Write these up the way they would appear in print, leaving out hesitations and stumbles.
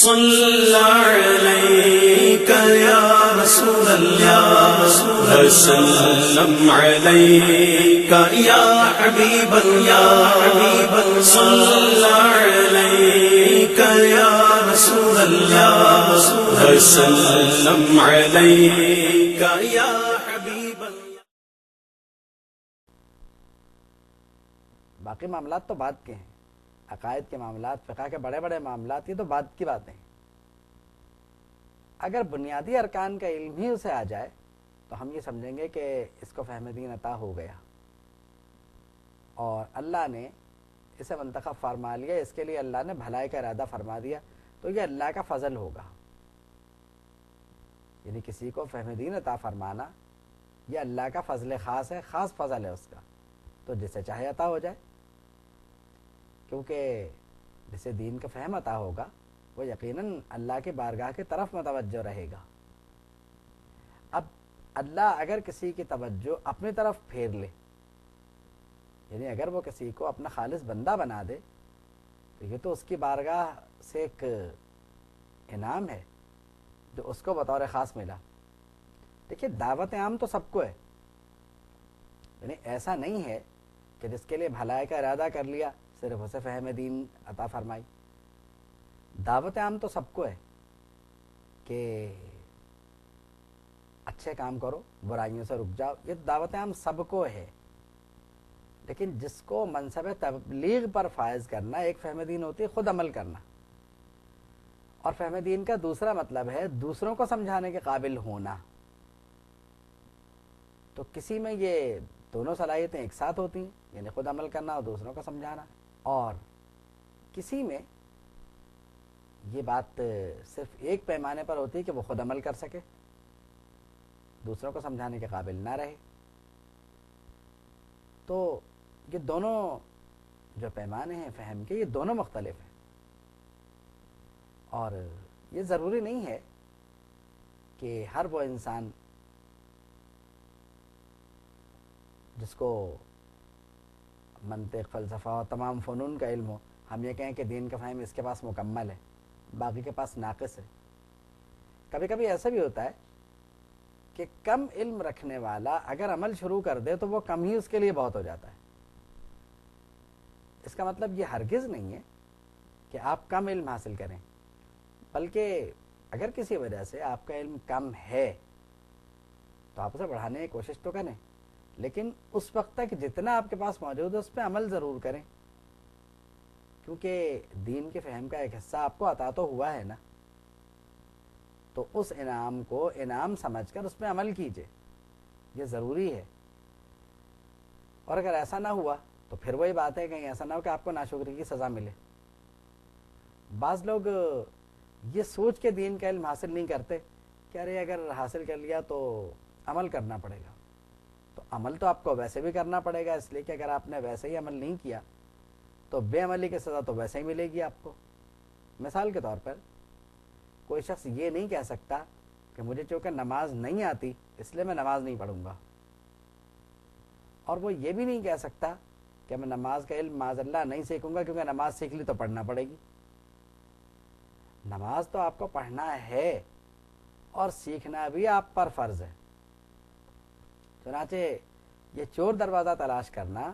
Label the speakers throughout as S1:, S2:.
S1: صلی علیک یا رسول اللہ وسلم علیک یا حبیب اللہ صلی علیک یا رسول اللہ وسلم علیک یا حبیب اللہ۔
S2: باقی معاملات تو بعد کے ہیں، عقائد کے معاملات، فقہ کے بڑے بڑے معاملات، یہ تو بعد کی باتیں ہیں۔ اگر بنیادی ارکان کا علم ہی اسے آ جائے تو ہم یہ سمجھیں گے کہ اس کو فہم دین عطا ہو گیا اور اللہ نے اسے منتخب فرما لیا، اس کے لیے اللہ نے بھلائی کا ارادہ فرما دیا، تو یہ اللہ کا فضل ہوگا۔ یعنی کسی کو فہم دین عطا فرمانا یہ اللہ کا فضل خاص ہے، خاص فضل ہے اس کا، تو جسے چاہے عطا ہو جائے، کیونکہ جسے دین کا فہم عطا ہوگا وہ یقیناً اللہ کی بارگاہ کی طرف متوجہ رہے گا۔ اب اللہ اگر کسی کی توجہ اپنی طرف پھیر لے، یعنی اگر وہ کسی کو اپنا خالص بندہ بنا دے تو یہ تو اس کی بارگاہ سے ایک انعام ہے جو اس کو بطور خاص ملا۔ دیکھیے دعوت عام تو سب کو ہے، یعنی ایسا نہیں ہے کہ جس کے لیے بھلائی کا ارادہ کر لیا صرف اسے فہم دین عطا فرمائی۔ دعوت عام تو سب کو ہے کہ اچھے کام کرو، برائیوں سے رک جاؤ، یہ دعوت عام سب کو ہے، لیکن جس کو منصب تبلیغ پر فائز کرنا ایک فہم دین ہوتی ہے خود عمل کرنا، اور فہم دین کا دوسرا مطلب ہے دوسروں کو سمجھانے کے قابل ہونا۔ تو کسی میں یہ دونوں صلاحیتیں ایک ساتھ ہوتی ہیں، یعنی خود عمل کرنا اور دوسروں کو سمجھانا، اور کسی میں یہ بات صرف ایک پیمانے پر ہوتی ہے کہ وہ خود عمل کر سکے، دوسروں کو سمجھانے کے قابل نہ رہے۔ تو یہ دونوں جو پیمانے ہیں فہم کے، یہ دونوں مختلف ہیں، اور یہ ضروری نہیں ہے کہ ہر وہ انسان جس کو منطق، فلسفہ اور تمام فنون کا علم ہو، ہم یہ کہیں کہ دین کا فہم اس کے پاس مکمل ہے، باقی کے پاس ناقص ہے۔ کبھی کبھی ایسا بھی ہوتا ہے کہ کم علم رکھنے والا اگر عمل شروع کر دے تو وہ کم ہی اس کے لیے بہت ہو جاتا ہے۔ اس کا مطلب یہ ہرگز نہیں ہے کہ آپ کم علم حاصل کریں، بلکہ اگر کسی وجہ سے آپ کا علم کم ہے تو آپ اسے بڑھانے کی کوشش تو کریں، لیکن اس وقت تک جتنا آپ کے پاس موجود ہے اس پہ عمل ضرور کریں، کیونکہ دین کے فہم کا ایک حصہ آپ کو عطا تو ہوا ہے نا، تو اس انعام کو انعام سمجھ کر اس پہ عمل کیجئے، یہ ضروری ہے۔ اور اگر ایسا نہ ہوا تو پھر وہی بات ہے، کہیں ایسا نہ ہو کہ آپ کو ناشکری کی سزا ملے۔ بعض لوگ یہ سوچ کے دین کا علم حاصل نہیں کرتے کہ ارے اگر حاصل کر لیا تو عمل کرنا پڑے گا، تو عمل تو آپ کو ویسے بھی کرنا پڑے گا، اس لیے کہ اگر آپ نے ویسے ہی عمل نہیں کیا تو بے عملی کی سزا تو ویسے ہی ملے گی آپ کو۔ مثال کے طور پر کوئی شخص یہ نہیں کہہ سکتا کہ مجھے چونکہ نماز نہیں آتی اس لیے میں نماز نہیں پڑھوں گا، اور وہ یہ بھی نہیں کہہ سکتا کہ میں نماز کا علم معاذ اللہ نہیں سیکھوں گا کیونکہ نماز سیکھ لی تو پڑھنا پڑے گی۔ نماز تو آپ کو پڑھنا ہے اور سیکھنا بھی آپ پر فرض ہے۔ چنانچہ یہ چور دروازہ تلاش کرنا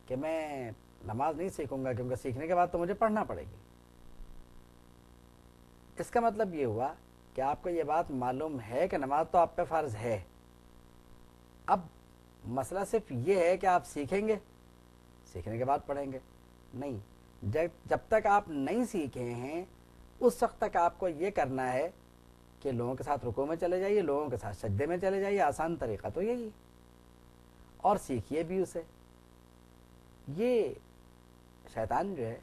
S2: کہ میں نماز نہیں سیکھوں گا کیونکہ سیکھنے کے بعد تو مجھے پڑھنا پڑے گی، اس کا مطلب یہ ہوا کہ آپ کو یہ بات معلوم ہے کہ نماز تو آپ پہ فرض ہے، اب مسئلہ صرف یہ ہے کہ آپ سیکھیں گے، سیکھنے کے بعد پڑھیں گے نہیں۔ جب تک آپ نہیں سیکھے ہیں اس وقت تک آپ کو یہ کرنا ہے کہ لوگوں کے ساتھ رکوع میں چلے جائیے، لوگوں کے ساتھ سجدے میں چلے جائیے، آسان طریقہ تو یہی، اور سیکھیے بھی اسے۔ یہ شیطان جو ہے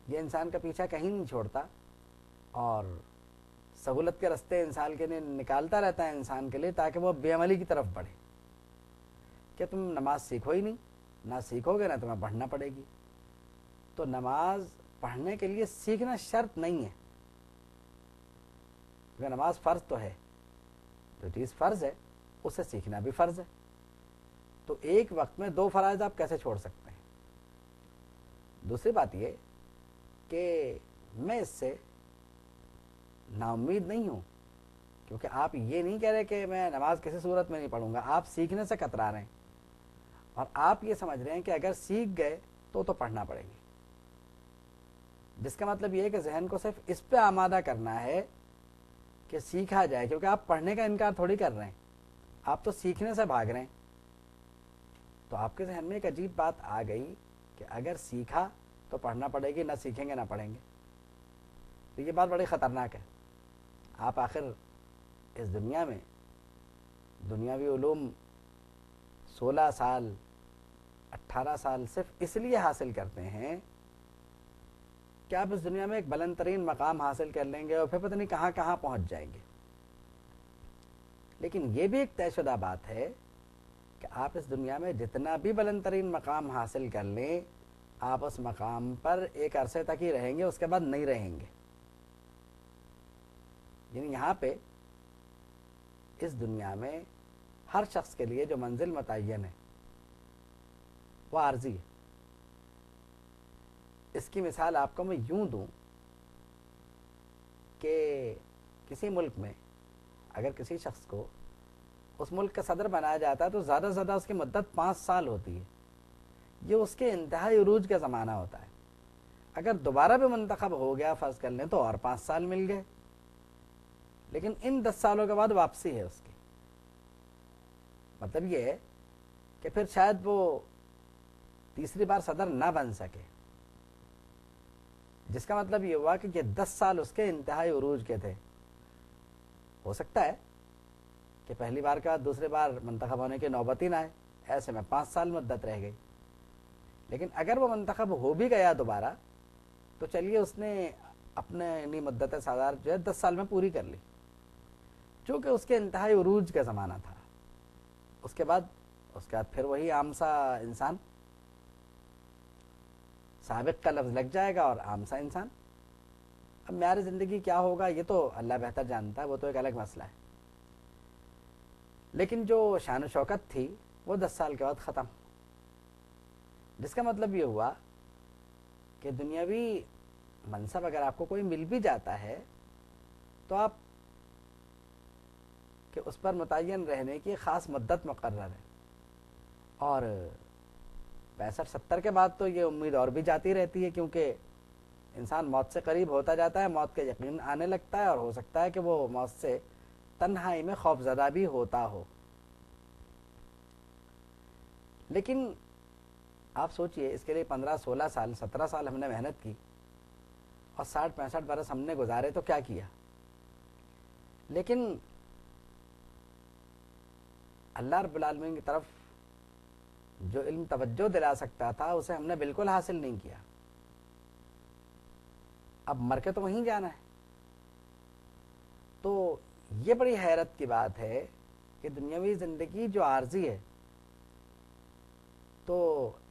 S2: یہ انسان کا پیچھا کہیں نہیں چھوڑتا اور سہولت کے رستے انسان کے لیے نکالتا رہتا ہے انسان کے لیے، تاکہ وہ بے عملی کی طرف بڑھے کہ تم نماز سیکھو ہی نہیں، نہ سیکھو گے نہ تمہیں پڑھنا پڑے گی۔ تو نماز پڑھنے کے لیے سیکھنا شرط نہیں ہے، کیونکہ نماز فرض تو ہے، جو چیز فرض ہے اسے سیکھنا بھی فرض ہے۔ تو ایک وقت میں دو فرائض آپ کیسے چھوڑ سکتے ہیں؟ دوسری بات یہ کہ میں اس سے نا امید نہیں ہوں، کیونکہ آپ یہ نہیں کہہ رہے کہ میں نماز کسی صورت میں نہیں پڑھوں گا، آپ سیکھنے سے کترا رہے ہیں، اور آپ یہ سمجھ رہے ہیں کہ اگر سیکھ گئے تو پڑھنا پڑے گی، جس کا مطلب یہ ہے کہ ذہن کو صرف اس پہ آمادہ کرنا ہے کہ سیکھا جائے، کیونکہ آپ پڑھنے کا انکار تھوڑی کر رہے ہیں، آپ تو سیکھنے سے بھاگ رہے ہیں۔ تو آپ کے ذہن میں ایک عجیب بات آ گئی کہ اگر سیکھا تو پڑھنا پڑے گی، نہ سیکھیں گے نہ پڑھیں گے۔ تو یہ بات بڑی خطرناک ہے۔ آپ آخر اس دنیا میں دنیاوی علوم 16 سال 18 سال صرف اس لیے حاصل کرتے ہیں کہ آپ اس دنیا میں ایک بلند ترین مقام حاصل کر لیں گے اور پھر پتہ نہیں کہاں کہاں پہنچ جائیں گے۔ لیکن یہ بھی ایک طے شدہ بات ہے کہ آپ اس دنیا میں جتنا بھی بلند ترین مقام حاصل کر لیں، آپ اس مقام پر ایک عرصے تک ہی رہیں گے، اس کے بعد نہیں رہیں گے۔ یعنی یہاں پہ اس دنیا میں ہر شخص کے لیے جو منزل متعین ہے وہ عارضی ہے۔ اس کی مثال آپ کو میں یوں دوں کہ کسی ملک میں اگر کسی شخص کو اس ملک کا صدر بنایا جاتا ہے تو زیادہ سے زیادہ اس کی مدت 5 سال ہوتی ہے، یہ اس کے انتہائی عروج کا زمانہ ہوتا ہے۔ اگر دوبارہ بھی منتخب ہو گیا فرض کر لیں تو اور 5 سال مل گئے، لیکن ان 10 سالوں کے بعد واپسی ہے اس کی۔ مطلب یہ ہے کہ پھر شاید وہ تیسری بار صدر نہ بن سکے، جس کا مطلب یہ ہوا کہ یہ 10 سال اس کے انتہائی عروج کے تھے۔ ہو سکتا ہے کہ پہلی بار کے بعد دوسری بار منتخب ہونے کی نوبت ہی نہ آئے، ایسے میں 5 سال مدت رہ گئی۔ لیکن اگر وہ منتخب ہو بھی گیا دوبارہ تو چلیے اس نے اپنے مدت سالار جو ہے 10 سال میں پوری کر لی، چونکہ اس کے انتہائی عروج کا زمانہ تھا۔ اس کے بعد پھر وہی عام سا انسان، سابق کا لفظ لگ جائے گا اور عام سا انسان۔ اب معیار زندگی کیا ہوگا یہ تو اللہ بہتر جانتا ہے، وہ تو ایک الگ مسئلہ ہے۔ لیکن جو شان و شوکت تھی وہ 10 سال کے بعد ختم، جس کا مطلب یہ ہوا کہ دنیاوی منصب اگر آپ کو کوئی مل بھی جاتا ہے تو آپ کہ اس پر متعین رہنے کی خاص مدت مقرر ہے، اور 65-70 کے بعد تو یہ امید اور بھی جاتی رہتی ہے، کیونکہ انسان موت سے قریب ہوتا جاتا ہے، موت کا یقین آنے لگتا ہے، اور ہو سکتا ہے کہ وہ موت سے تنہائی میں خوف زدہ بھی ہوتا ہو۔ لیکن آپ سوچئے اس کے لیے 15-16 سال 17 سال ہم نے محنت کی اور 60-65 برس ہم نے گزارے تو کیا کیا؟ لیکن اللہ رب العالمین کی طرف جو علم توجہ دلا سکتا تھا اسے ہم نے بالکل حاصل نہیں کیا۔ اب مر کے تو وہیں جانا ہے۔ تو یہ بڑی حیرت کی بات ہے کہ دنیاوی زندگی جو عارضی ہے، تو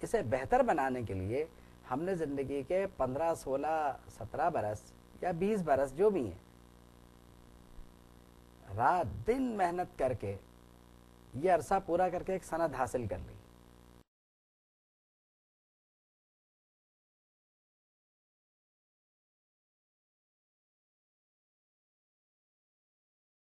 S2: اسے بہتر بنانے کے لیے ہم نے زندگی کے 15-16-17 برس یا 20 برس جو بھی ہیں، رات دن محنت کر کے یہ عرصہ پورا کر کے ایک سند حاصل کر لی۔